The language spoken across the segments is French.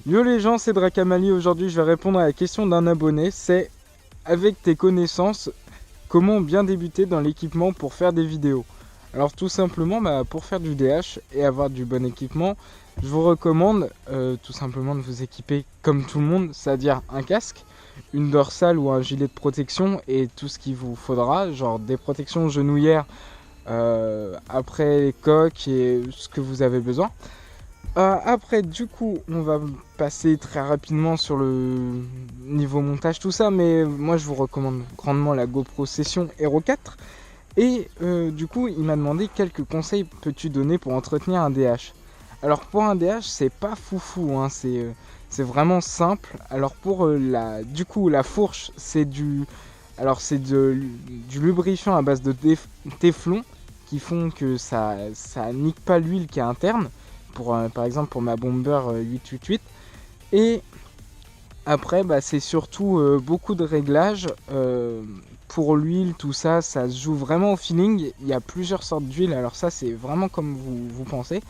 Yo les gens, c'est Drakamali. Aujourd'hui, je vais répondre à la question d'un abonné. C'est, avec tes connaissances, comment bien débuter dans l'équipement pour faire des vidéos? Alors tout simplement, pour faire du DH et avoir du bon équipement, je vous recommande tout simplement de vous équiper comme tout le monde, c'est-à-dire un casque, une dorsale ou un gilet de protection et tout ce qu'il vous faudra, genre des protections genouillères après les coques et ce que vous avez besoin. Après, du coup, on va passer très rapidement sur le niveau montage, tout ça, mais moi je vous recommande grandement la GoPro Session Hero 4. Et du coup, il m'a demandé quelques conseils peux-tu donner pour entretenir un DH. Alors pour un DH, c'est pas foufou, hein, c'est vraiment simple. Alors pour la fourche, du lubrifiant à base de téflon qui font que ça nique pas l'huile qui est interne. Par exemple pour ma Bomber 888. Et après, c'est surtout beaucoup de réglages. Pour l'huile, tout ça, ça se joue vraiment au feeling. Il y a plusieurs sortes d'huile, alors ça, c'est vraiment comme vous pensez.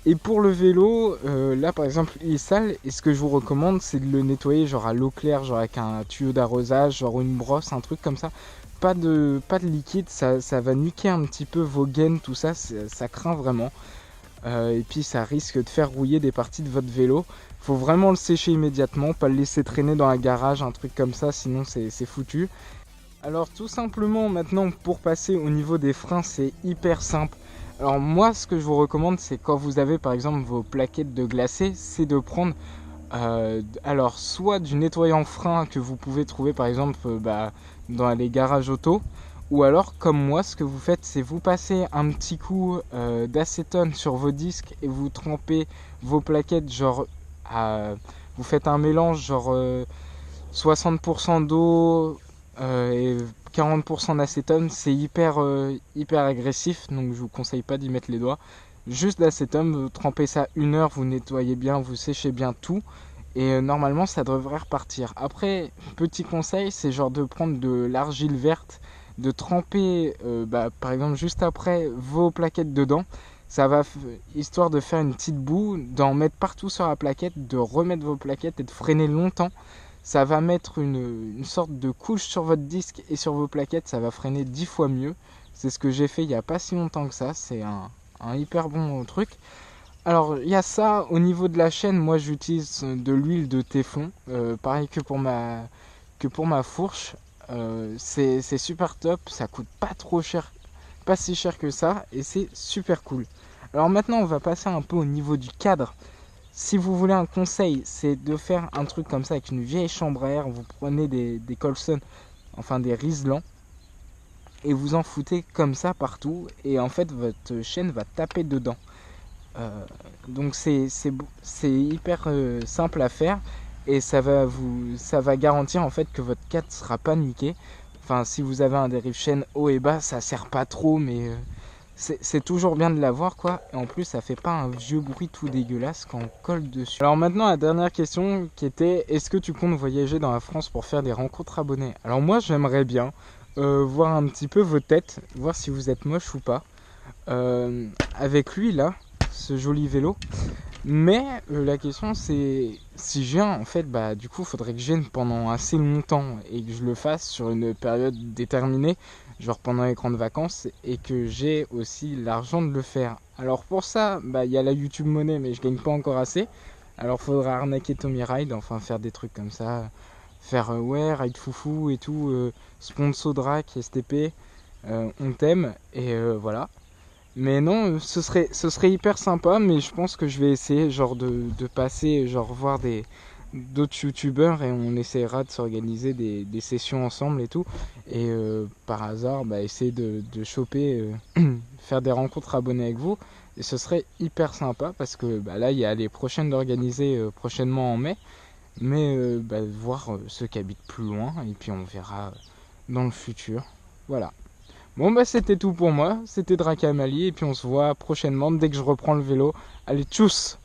Et pour le vélo, là par exemple, il est sale. Et ce que je vous recommande, c'est de le nettoyer genre à l'eau claire, genre avec un tuyau d'arrosage, genre une brosse, un truc comme ça. Pas de liquide, ça va niquer un petit peu vos gaines, tout ça, ça craint vraiment. Et puis ça risque de faire rouiller des parties de votre vélo. Faut vraiment le sécher immédiatement, pas le laisser traîner dans un garage, un truc comme ça, sinon c'est foutu. Alors tout simplement maintenant pour passer au niveau des freins, c'est hyper simple. Alors moi ce que je vous recommande, c'est quand vous avez par exemple vos plaquettes de glacé, c'est de prendre alors soit du nettoyant frein que vous pouvez trouver par exemple dans les garages auto, ou alors comme moi ce que vous faites, c'est vous passez un petit coup d'acétone sur vos disques et vous trempez vos plaquettes vous faites un mélange 60% d'eau et 40% d'acétone. C'est hyper agressif, donc je vous conseille pas d'y mettre les doigts. Juste d'acétone, vous trempez ça 1 heure, vous nettoyez bien, vous séchez bien tout. Et normalement ça devrait repartir. Après, petit conseil, c'est genre de prendre de l'argile verte, de tremper par exemple juste après vos plaquettes dedans. Histoire de faire une petite boue, d'en mettre partout sur la plaquette, de remettre vos plaquettes et de freiner longtemps. Ça va mettre une sorte de couche sur votre disque et sur vos plaquettes, ça va freiner 10 fois mieux. C'est ce que j'ai fait il n'y a pas si longtemps que ça, c'est un hyper bon truc. Alors il y a ça, au niveau de la chaîne, moi j'utilise de l'huile de téflon, pareil que pour ma fourche. C'est super top, ça coûte pas trop cher, pas si cher que ça, et c'est super cool. Alors maintenant on va passer un peu au niveau du cadre. Si vous voulez un conseil, c'est de faire un truc comme ça avec une vieille chambre à air. Vous prenez des Colson, enfin des Riesland, et vous en foutez comme ça partout. Et en fait, votre chaîne va taper dedans. Donc c'est hyper simple à faire. Et ça va garantir en fait que votre cadre ne sera pas niqué. Enfin, si vous avez un dérive chaîne haut et bas, ça sert pas trop, mais c'est toujours bien de l'avoir quoi. Et en plus ça fait pas un vieux bruit tout dégueulasse quand on colle dessus. Alors maintenant la dernière question qui était, est-ce que tu comptes voyager dans la France pour faire des rencontres abonnés? Alors moi j'aimerais bien voir un petit peu vos têtes, voir si vous êtes moche ou pas. Avec lui là, ce joli vélo. Mais la question c'est, si je viens en fait, du coup faudrait que je vienne pendant assez longtemps et que je le fasse sur une période déterminée, genre pendant les grandes vacances, et que j'ai aussi l'argent de le faire. Alors pour ça, il y a la YouTube Money, mais je gagne pas encore assez. Alors faudra arnaquer Tommy Ride, enfin faire des trucs comme ça, faire ouais ride foufou et tout, sponsor Drac, STP, on t'aime et voilà. Mais non, ce serait hyper sympa, mais je pense que je vais essayer genre de passer, genre voir d'autres youtubeurs et on essaiera de s'organiser des sessions ensemble et tout. Et par hasard, essayer de choper, faire des rencontres abonnées avec vous. Et ce serait hyper sympa parce que là, il y a les prochaines d'organiser prochainement en mai. Mais voir ceux qui habitent plus loin et puis on verra dans le futur. Voilà. Bon c'était tout pour moi, c'était Drakamali et puis on se voit prochainement dès que je reprends le vélo. Allez tchuss!